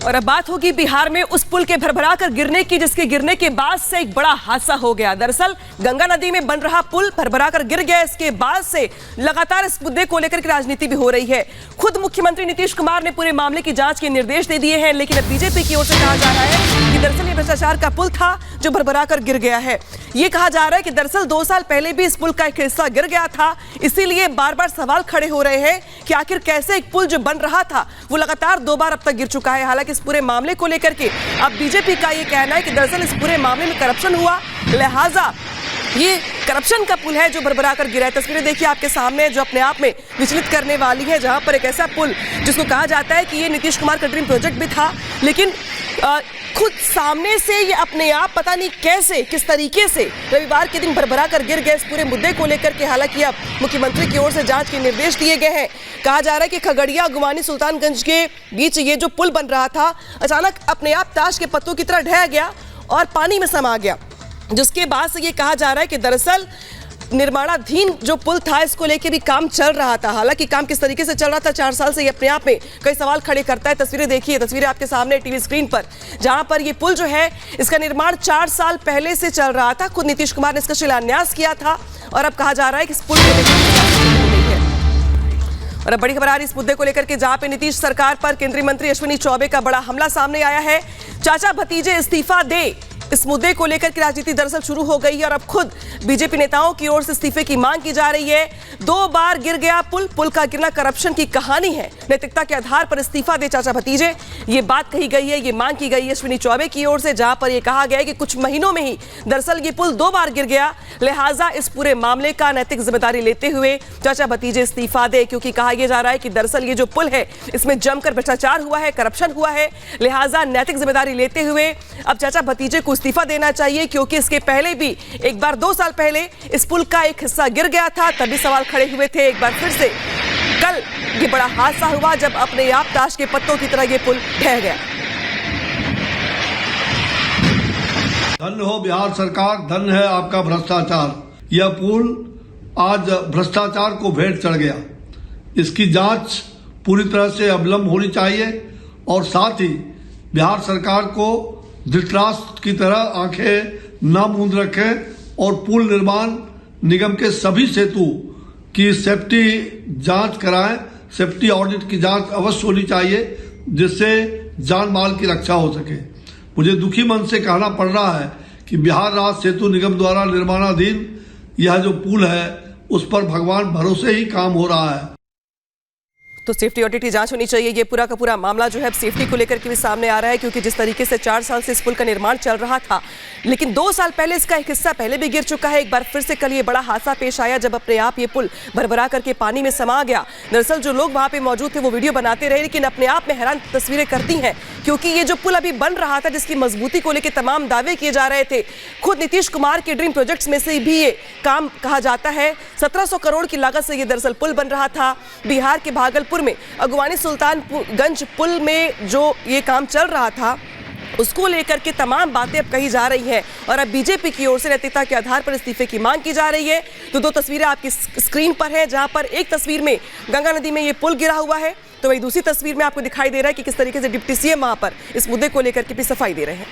और अब बात होगी बिहार में उस पुल के भरभरा कर गिरने की, जिसके गिरने के बाद से एक बड़ा हादसा हो गया। दरअसल गंगा नदी में बन रहा पुल भरभरा कर गिर गया। इसके बाद से लगातार इस मुद्दे को लेकर के राजनीति भी हो रही है। खुद मुख्यमंत्री नीतीश कुमार ने पूरे मामले की जांच के निर्देश दे दिए हैं, लेकिन अब बीजेपी की ओर से कहा जा रहा है कि दरअसल ये भ्रष्टाचार का पुल था जो भरभरा कर गिर गया है। ये कहा जा रहा है कि दरअसल 2 साल पहले भी इस पुल का एक हिस्सा गिर गया था, इसीलिए बार बार सवाल खड़े हो रहे हैं कि आखिर कैसे एक पुल जो बन रहा था वो लगातार 2 बार अब तक गिर चुका है। हालांकि इस पूरे मामले को लेकर के अब बीजेपी का ये कहना है कि दरअसल इस पूरे मामले में करप्शन हुआ, लिहाजा ये करप्शन का पुल है जो भरभरा कर गिरा है। तस्वीरें देखिए आपके सामने, जो अपने आप में विचलित करने वाली है, जहां पर एक ऐसा पुल जिसको कहा जाता है कि ये नीतीश कुमार का ड्रीम प्रोजेक्ट भी था, लेकिन खुद सामने से ये अपने आप पता नहीं कैसे किस तरीके से रविवार के दिन भरभरा कर गिर गए। इस पूरे मुद्दे को लेकर के हालांकि अब मुख्यमंत्री की ओर से जांच के निर्देश दिए गए हैं। कहा जा रहा है कि खगड़िया गुमानी सुल्तानगंज के बीच ये जो पुल बन रहा था अचानक अपने आप ताश के पत्तों की तरह ढह गया और पानी में समा गया, जिसके बाद से ये कहा जा रहा है कि दरअसल निर्माणाधीन जो पुल था इसको लेके भी काम चल रहा था। हालांकि काम किस तरीके से चल रहा था 4 साल से ये अपने आप में कई सवाल खड़े करता है। तस्वीरें देखिए, तस्वीरें आपके सामने टीवी स्क्रीन पर, जहां पर ये पुल जो है इसका निर्माण 4 साल पहले से चल रहा था। खुद नीतीश कुमार ने इसका शिलान्यास किया था और अब कहा जा रहा है कि इस पुल को लेकर और अब बड़ी खबर आ रही इस मुद्दे को लेकर के, जहां पे नीतीश सरकार पर केंद्रीय मंत्री अश्विनी चौबे का बड़ा हमला सामने आया है। चाचा भतीजे इस्तीफा दे, इस मुद्दे को लेकर की राजनीति दरअसल शुरू हो गई है और अब खुद बीजेपी नेताओं की ओर से इस्तीफे की मांग की जा रही है। 2 बार गिर गया पुल का गिरना करप्शन की कहानी है, नैतिकता के आधार पर इस्तीफा दे चाचा भतीजे, ये बात कही गई है, ये मांग की गई है अश्विनी चौबे की ओर से, जहां पर यह कहा गया है कि कुछ महीनों में ही दरअसल ये पुल 2 बार गिर गया, लिहाजा इस पूरे मामले का नैतिक जिम्मेदारी लेते हुए चाचा भतीजे इस्तीफा दे, क्योंकि कहा यह जा रहा है कि दरअसल ये जो पुल है इसमें जमकर भ्रष्टाचार हुआ है, करप्शन हुआ है, लिहाजा नैतिक जिम्मेदारी लेते हुए अब चाचा भतीजे को इस्तीफा देना चाहिए, क्योंकि इसके पहले भी एक बार 2 साल पहले इस पुल का एक हिस्सा गिर गया था, तभी सवाल खड़े हुए थे। एक बार फिर से कल ये बड़ा हादसा हुआ जब अपने आप ताश के पत्तों की तरह ये पुल ढह गया। धन्य हो बिहार सरकार, धन्य है आपका भ्रष्टाचार। यह पुल आज भ्रष्टाचार को भेंट चढ़ गया। इसकी जांच पूरी तरह से अविलंब होनी चाहिए और साथ ही बिहार सरकार को धृतराष्ट्र की तरह आंखें न मूंद रखें और पुल निर्माण निगम के सभी सेतु की सेफ्टी जांच कराएं। सेफ्टी ऑडिट की जांच अवश्य होनी चाहिए, जिससे जान माल की रक्षा हो सके। मुझे दुखी मन से कहना पड़ रहा है कि बिहार राज्य सेतु निगम द्वारा निर्माणाधीन यह जो पुल है उस पर भगवान भरोसे ही काम हो रहा है। तो सेफ्टी ऑडिट की जांच होनी चाहिए। ये पूरा का पूरा मामला जो है सेफ्टी को लेकर के भी सामने आ रहा है, क्योंकि जिस तरीके से 4 साल से इस पुल का निर्माण चल रहा था, लेकिन 2 साल पहले इसका एक हिस्सा पहले भी गिर चुका है। एक बार फिर से कल ये बड़ा हादसा पेश आया जब अपने आप ये पुल भरभरा करके पानी में समा गया। दरअसल जो लोग वहां पे मौजूद थे वो वीडियो बनाते रहे, लेकिन अपने आप में हैरान तस्वीरें करती हैं, क्योंकि ये जो पुल अभी बन रहा था जिसकी मजबूती को लेकर तमाम दावे किए जा रहे थे, खुद नीतीश कुमार के ड्रीम प्रोजेक्ट्स में से भी ये काम कहा जाता है। 1700 करोड़ की लागत से ये दरअसल पुल बन रहा था। बिहार के भागलपुर में गुमानी सुल्तानगंज पुल में जो ये काम चल रहा था उसको लेकर के तमाम बातें अब कही जा रही हैं और अब बीजेपी की ओर से नैतिकता के आधार पर इस्तीफे की मांग की जा रही है। तो 2 तस्वीरें आपकी स्क्रीन पर हैं, जहां पर एक तस्वीर में गंगा नदी में ये पुल गिरा हुआ है, तो वही दूसरी तस्वीर में आपको दिखाई दे रहा है कि किस तरीके से डिप्टी सीएम वहां पर इस मुद्दे को लेकर के भी सफाई दे रहे हैं।